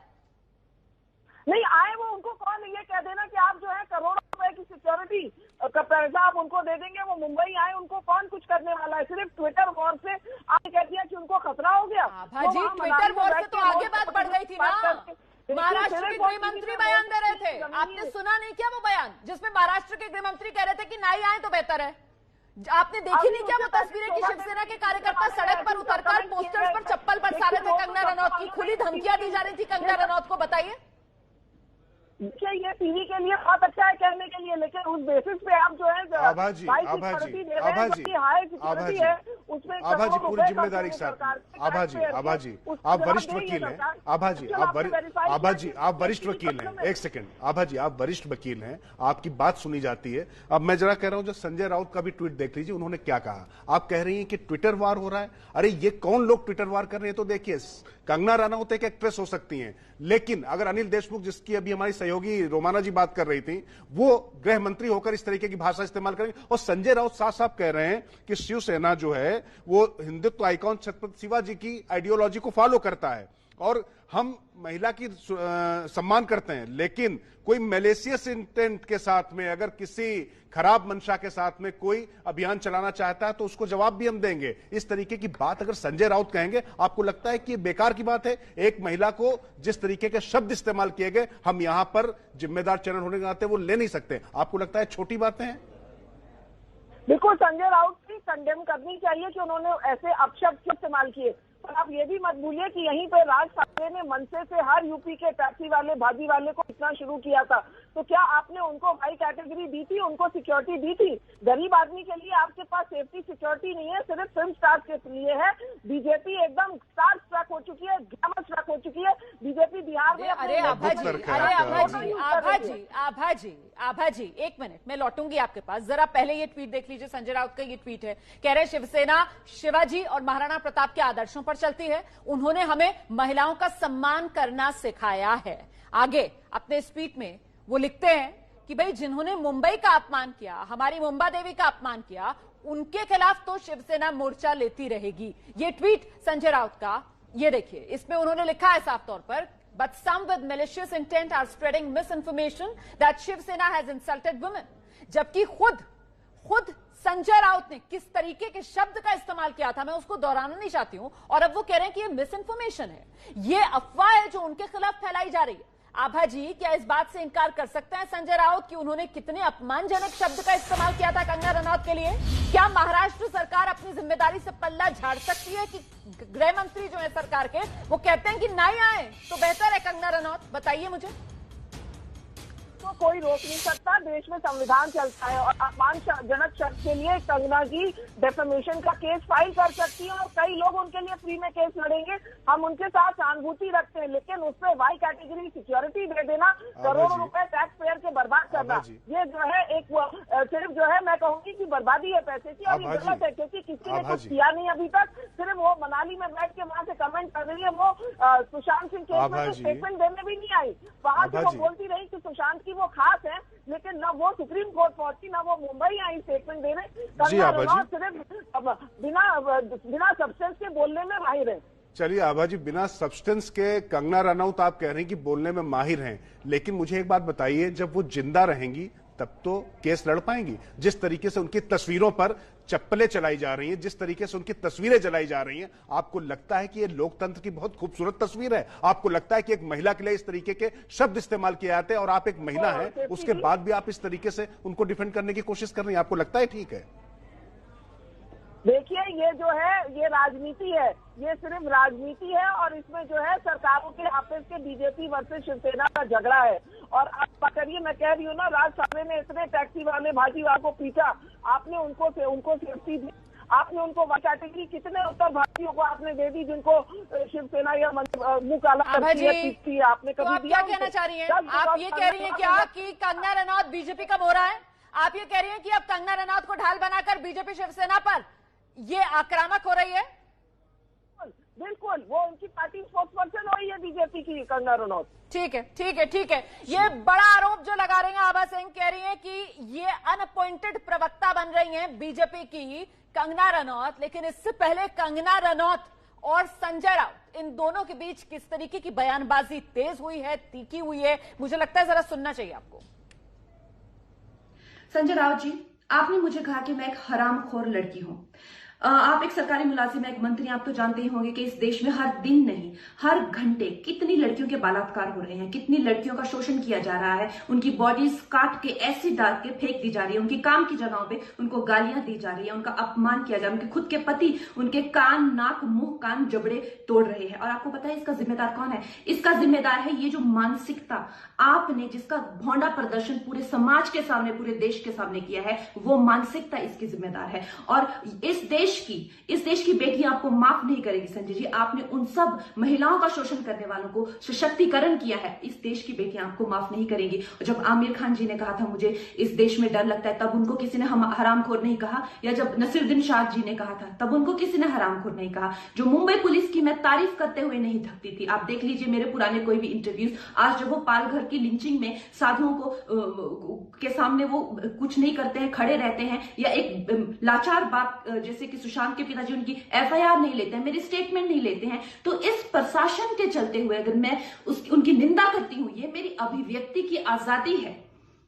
नहीं आए वो, उनको कौन ये कह देना कि आप जो है करोड़ों रुपए की सिक्योरिटी का पैसा आप उनको दे देंगे, वो मुंबई आए, उनको कौन कुछ करने वाला है। सिर्फ ट्विटर वॉर से आपने कह दिया कि उनको खतरा हो गया। भाजी ट्विटर वॉर से तो आगे बात बढ़ गई थी ना। महाराष्ट्र के गृह मंत्री बयान दे रहे थे, आपने सुना नहीं क्या वो बयान, जिसमें महाराष्ट्र के गृह मंत्री कह रहे थे कि नहीं आए तो बेहतर है। आपने देखी नहीं क्या वो तस्वीरें कि शिवसेना के कार्यकर्ता सड़क पर उतरकर पोस्टर्स पर चप्पल बरसा रहे थे कंगना रनौत की, खुली धमकियां दी जा रही थी कंगना रनौत को। बताइए। देखिए ये टीवी के लिए बहुत अच्छा है कहने के लिए, लेकिन उस बेसिस पे आप जो है आभाजी पूरी जिम्मेदारी के साथ आभाजी आप वरिष्ठ वकील हैं। आभाजी आप वरिष्ठ वकील हैं। एक सेकंड आभाजी, आप वरिष्ठ वकील हैं, आपकी बात सुनी जाती है। अब मैं जरा कह रहा हूं, जो संजय राउत का भी ट्वीट देख लीजिए, उन्होंने क्या कहा। आप कह रही हैं कि ट्विटर वार हो रहा है। अरे ये कौन लोग ट्विटर वार कर रहे हैं? तो देखिए, कंगना रनौत एक एक्ट्रेस हो सकती हैं, लेकिन अगर अनिल देशमुख, जिसकी अभी हमारी सहयोगी रोमाना जी बात कर रही थी, वो गृह मंत्री होकर इस तरीके की भाषा इस्तेमाल करेंगे, और संजय राउत साफ साफ कह रहे हैं कि शिवसेना जो है वो हिंदुत्व आइकॉन छत्रपति शिवाजी की आइडियोलॉजी को फॉलो करता है और हम महिला की सम्मान करते हैं, लेकिन कोई मैलिशियस इंटेंट के साथ में, अगर किसी खराब मंशा के साथ में कोई अभियान चलाना चाहता है तो उसको जवाब भी हम देंगे। इस तरीके की बात अगर संजय राउत कहेंगे, आपको लगता है कि ये बेकार की बात है? एक महिला को जिस तरीके के शब्द इस्तेमाल किए गए, हम यहां पर जिम्मेदार चैनल होने के नाते वो ले नहीं सकते। आपको लगता है छोटी बातें हैं? बिल्कुल संजय राउत की कंडेम करनी चाहिए कि उन्होंने ऐसे अपशब्द क्यों इस्तेमाल किए। पर आप ये भी मत भूलिए कि यहीं पे राज ठाकरे ने मनसे से हर यूपी के टैक्सी वाले, भाजी वाले को इतना शुरू किया था, तो क्या आपने उनको वाई कैटेगरी दी थी, उनको सिक्योरिटी दी थी? गरीब आदमी के लिए आपके पास सेफ्टी सिक्योरिटी नहीं है, सिर्फ फिल्म स्टार के लिए है। बीजेपी एकदम स्टार ट्रक हो चुकी है, ग्लैमर ट्रक हो चुकी है बीजेपी बिहार में। आभाजी एक मिनट, मैं लौटूंगी आपके पास। जरा पहले ये ट्वीट देख लीजिए, संजय राउत का ये ट्वीट है। कह रहे शिवसेना शिवाजी और महाराणा प्रताप के आदर्शों पर चलती है, उन्होंने हमें महिलाओं का सम्मान करना सिखाया है। आगे अपने इस ट्वीट में वो लिखते हैं कि भाई जिन्होंने मुंबई का अपमान किया, हमारी मुंबा देवी का अपमान किया, उनके खिलाफ तो शिवसेना मोर्चा लेती रहेगी। ये ट्वीट संजय राउत का, ये देखिए, इसमें उन्होंने लिखा है साफ तौर पर, but some with malicious intent are spreading misinformation that Shiv Sena has insulted women। जबकि खुद संजय राउत ने किस तरीके के शब्द का इस्तेमाल किया था, मैं उसको दोहराना नहीं चाहती हूं, और अब वो कह रहे हैं कि ये मिस इन्फॉर्मेशन है, ये अफवाह है जो उनके खिलाफ फैलाई जा रही है। आभा जी, क्या इस बात से इनकार कर सकते हैं संजय राउत कि उन्होंने कितने अपमानजनक शब्द का इस्तेमाल किया था कंगना रनौत के लिए? क्या महाराष्ट्र सरकार अपनी जिम्मेदारी से पल्ला झाड़ सकती है कि गृह मंत्री जो है सरकार के, वो कहते हैं कि नहीं आए तो बेहतर है कंगना रनौत? बताइए मुझे। तो कोई रोक नहीं सकता, देश में संविधान चलता है, और अपमानजनक शब्द के लिए कंगना जी डेफेमेशन का केस फाइल कर सकती है, और कई लोग उनके लिए फ्री में केस लड़ेंगे। हम उनके साथ सहानुभूति रखते हैं, लेकिन उसमें वाई कैटेगरी सिक्योरिटी दे देना, करोड़ों रुपए टैक्स पेयर के बर्बाद करना, ये जो है एक सिर्फ जो है मैं कहूंगी कि बर्बादी है पैसे की, और ये गलत है, क्योंकि किसी ने कुछ किया नहीं अभी तक। सिर्फ वो मनाली में बैठ के वहां से कमेंट कर रही है, वो सुशांत सिंह केस में स्टेटमेंट देने भी नहीं आई, वहां से वो बोलती रही कि सुशांत की वो खास है, लेकिन ना वो सुप्रीम कोर्ट पहुंची, ना वो मुंबई आई स्टेटमेंट देने। कंगना रनौत सिर्फ बिना सब्सटेंस के बोलने में माहिर है। चलिए आभा जी, बिना सब्सटेंस के कंगना रनौत आप कह रहे हैं कि बोलने में माहिर हैं, लेकिन मुझे एक बात बताइए, जब वो जिंदा रहेंगी तब तो केस लड़ पाएंगी? जिस तरीके से उनकी तस्वीरों पर चप्पलें चलाई जा रही हैं, जिस तरीके से उनकी तस्वीरें जलाई जा रही हैं, आपको लगता है कि ये लोकतंत्र की बहुत खूबसूरत तस्वीर है? आपको लगता है कि एक महिला के लिए इस तरीके के शब्द इस्तेमाल किए जाते हैं, और आप एक महिला हैं, उसके बाद भी आप इस तरीके से उनको डिफेंड करने की कोशिश कर रही हैं? आपको लगता है ठीक है? देखिए, ये जो है ये राजनीति है, ये सिर्फ राजनीति है, और इसमें जो है सरकारों के आपस के बीजेपी वर्सेस शिवसेना का झगड़ा है। और आप पकड़िए, मैं कह रही हूँ ना, राज ठाकरे ने इतने टैक्सी वाले, भाजी वालों को पीटा, आपने उनको सेफ्टी दी, आपने उनको कैटेगरी, कितने उत्तर भारतीयों को आपने दे दी जिनको शिवसेना या मुंह काला करती है, आपने कभी तो दिया? क्या कहना चाह रही हैं आप? ये कह रही हैं क्या कि कंगना रनौत बीजेपी का मोहरा है? आप ये कह रही हैं कि अब कंगना रनौत को ढाल बनाकर बीजेपी शिवसेना पर ये आक्रामक हो रही है? बिल्कुल, वो उनकी पार्टी स्पोक्सपर्सन हुई है बीजेपी की कंगना रनौत। ठीक है, ठीक है, ठीक है। ये बड़ा आरोप जो लगा रही हैं आभा सिंह, कह रही हैं कि ये अनअपॉइंटेड प्रवक्ता बन रही हैं बीजेपी की कंगना रनौत, लेकिन इससे पहले कंगना रनौत और संजय राउत, इन दोनों के बीच किस तरीके की बयानबाजी तेज हुई है, तीखी हुई है, मुझे लगता है जरा सुनना चाहिए आपको। संजय राउत जी, आपने मुझे कहा कि मैं एक हरामखोर लड़की हूं। आप एक सरकारी मुलाजिम, एक मंत्री, आप तो जानते ही होंगे कि इस देश में हर दिन नहीं, हर घंटे कितनी लड़कियों के बलात्कार हो रहे हैं, कितनी लड़कियों का शोषण किया जा रहा है, उनकी बॉडीज काट के ऐसे डाल के फेंक दी जा रही है, उनकी काम की जगहों पे उनको गालियां दी जा रही है, उनका अपमान किया जा रहा है, उनके खुद के पति उनके कान, नाक, मुंह, कान, जबड़े तोड़ रहे हैं। और आपको पता है इसका जिम्मेदार कौन है? इसका जिम्मेदार है ये जो मानसिकता आपने, जिसका भौंडा प्रदर्शन पूरे समाज के सामने, पूरे देश के सामने किया है, वो मानसिकता इसकी जिम्मेदार है। और इस देश की बेटियां आपको माफ नहीं करेगी संजय जी। आपने उन सब महिलाओं का शोषण करने वालों को सशक्तिकरण किया है, इस देश की बेटियां आपको माफ नहीं करेंगी। जब आमिर खान जी ने कहा था मुझे इस देश में डर लगता है, तब उनको किसी ने हरामखोर नहीं कहा, या जब नसीरुद्दीन शाह जी ने कहा था तब उनको किसी ने हरामखोर नहीं कहा। जो मुंबई पुलिस की मैं तारीफ करते हुए नहीं थकती थी, आप देख लीजिए मेरे पुराने कोई भी इंटरव्यूज, आज जब वो पालघर की लिंचिंग में साधुओं को के सामने वो कुछ नहीं करते हैं, खड़े रहते हैं, या एक लाचार बात जैसे कि सुशांत के पिताजी उनकी एफआईआर नहीं लेते हैं, मेरी स्टेटमेंट नहीं लेते हैं, तो इस प्रशासन के चलते हुए अगर मैं उनकी निंदा करती हूं, ये मेरी अभिव्यक्ति की आजादी है,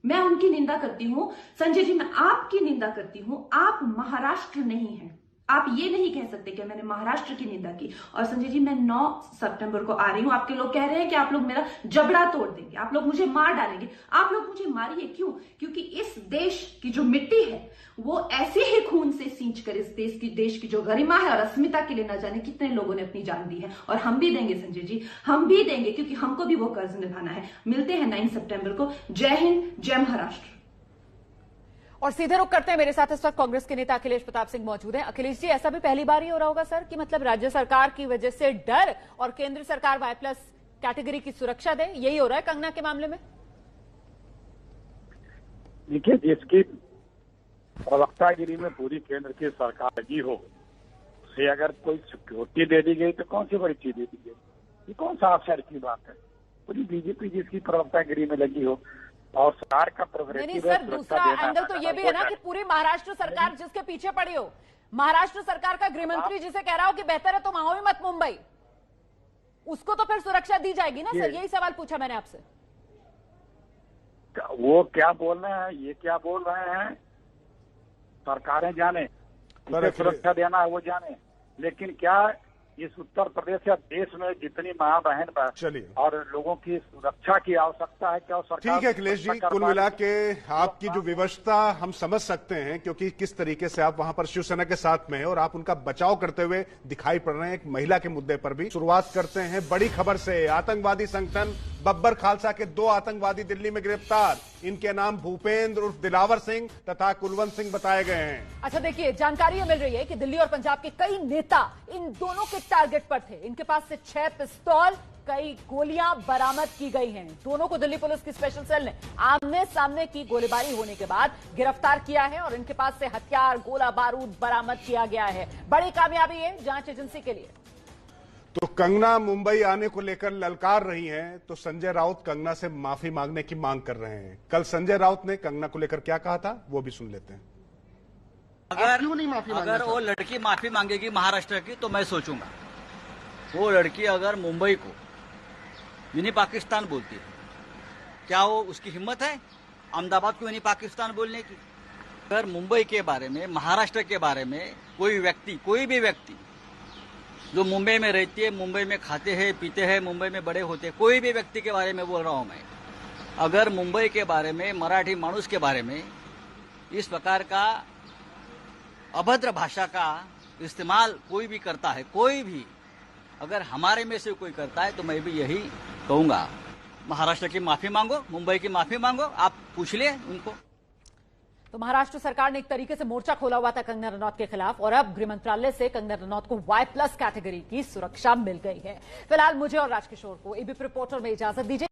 मैं उनकी निंदा करती हूं। संजय जी, मैं आपकी निंदा करती हूं, आप महाराष्ट्र नहीं हैं, आप ये नहीं कह सकते कि मैंने महाराष्ट्र की निंदा की। और संजय जी, मैं 9 सितंबर को आ रही हूं, आपके लोग कह रहे हैं कि आप लोग मेरा जबड़ा तोड़ देंगे, आप लोग मुझे मार डालेंगे। आप लोग मुझे मारिए, क्यों? क्योंकि इस देश की जो मिट्टी है वो ऐसे ही खून से सींच कर इस देश की जो गरिमा है और अस्मिता के लिए न जाने कितने लोगों ने अपनी जान दी है। और हम भी देंगे संजय जी, हम भी देंगे, क्योंकि हमको भी वो कर्ज निभाना है। मिलते हैं 9 सितंबर को। जय हिंद, जय महाराष्ट्र। और सीधे रुख करते हैं, मेरे साथ इस वक्त कांग्रेस के नेता अखिलेश प्रताप सिंह मौजूद हैं। अखिलेश जी, ऐसा भी पहली बार ही हो रहा होगा सर कि मतलब राज्य सरकार की वजह से डर और केंद्र सरकार Y+ कैटेगरी की सुरक्षा दे, यही हो रहा है कंगना के मामले में? देखिए, जिसकी प्रवक्तागिरी में पूरी केंद्र की सरकार लगी हो, उसे अगर कोई सिक्योरिटी दे दी गई तो कौन सी बड़ी चीज दे दी गई? ये कौन सा आश्चर्य की बात है? पूरी बीजेपी जिसकी प्रवक्तागिरी में लगी हो और सरकार का नहीं सर, दूसरा एंगल तो ये भी है ना कि पूरी महाराष्ट्र सरकार जिसके पीछे पड़ी हो, महाराष्ट्र सरकार का गृहमंत्री जिसे कह रहा हो कि बेहतर है तुम आओ ही मत मुंबई, उसको तो फिर सुरक्षा दी जाएगी ना सर? यही सवाल पूछा मैंने आपसे। वो क्या बोल रहे हैं, ये क्या बोल रहे हैं, सरकारें जाने, सुरक्षा देना है वो जाने, लेकिन क्या इस उत्तर प्रदेश या देश में जितनी माँ बहन और लोगों की सुरक्षा की आवश्यकता है, क्या सरकार? ठीक है अखिलेश जी, कुल मिला के आपकी जो विवशता हम समझ सकते हैं, क्योंकि किस तरीके से आप वहां पर शिवसेना के साथ में हैं और आप उनका बचाव करते हुए दिखाई पड़ रहे हैं एक महिला के मुद्दे पर भी। शुरुआत करते हैं बड़ी खबर से। आतंकवादी संगठन बब्बर खालसा के 2 आतंकवादी दिल्ली में गिरफ्तार। इनके नाम भूपेंद्र उर्फ दिलावर सिंह तथा कुलवंत सिंह बताए गए हैं। अच्छा देखिए, जानकारी मिल रही है कि दिल्ली और पंजाब के कई नेता इन दोनों के टारगेट पर थे। इनके पास से 6 पिस्तौल, कई गोलियां बरामद की गई हैं। दोनों को दिल्ली पुलिस की स्पेशल सेल ने आमने सामने की गोलीबारी होने के बाद गिरफ्तार किया है और इनके पास से हथियार, गोला बारूद बरामद किया गया है। बड़ी कामयाबी है जांच एजेंसी के लिए। तो कंगना मुंबई आने को लेकर ललकार रही हैं, तो संजय राउत कंगना से माफी मांगने की मांग कर रहे हैं। कल संजय राउत ने कंगना को लेकर क्या कहा था वो भी सुन लेते हैं। अगर वो लड़की माफी मांगेगी महाराष्ट्र की तो मैं सोचूंगा। वो लड़की अगर मुंबई को मिनी पाकिस्तान बोलती है, क्या वो उसकी हिम्मत है अहमदाबाद को मिनी पाकिस्तान बोलने की? अगर मुंबई के बारे में, महाराष्ट्र के बारे में कोई व्यक्ति, कोई भी व्यक्ति जो मुंबई में रहती है, मुंबई में खाते हैं, पीते हैं, मुंबई में बड़े होते हैं, कोई भी व्यक्ति के बारे में बोल रहा हूं मैं, अगर मुंबई के बारे में, मराठी मानुष के बारे में इस प्रकार का अभद्र भाषा का इस्तेमाल कोई भी करता है, कोई भी अगर हमारे में से कोई करता है, तो मैं भी यही कहूंगा, महाराष्ट्र की माफी मांगो, मुंबई की माफी मांगो। आप पूछ ले उनको। तो महाराष्ट्र सरकार ने एक तरीके से मोर्चा खोला हुआ था कंगना रनौत के खिलाफ और अब गृह मंत्रालय से कंगना रनौत को Y+ कैटेगरी की सुरक्षा मिल गई है। फिलहाल मुझे और राजकिशोर को एबीपी रिपोर्टर में इजाजत दीजिए।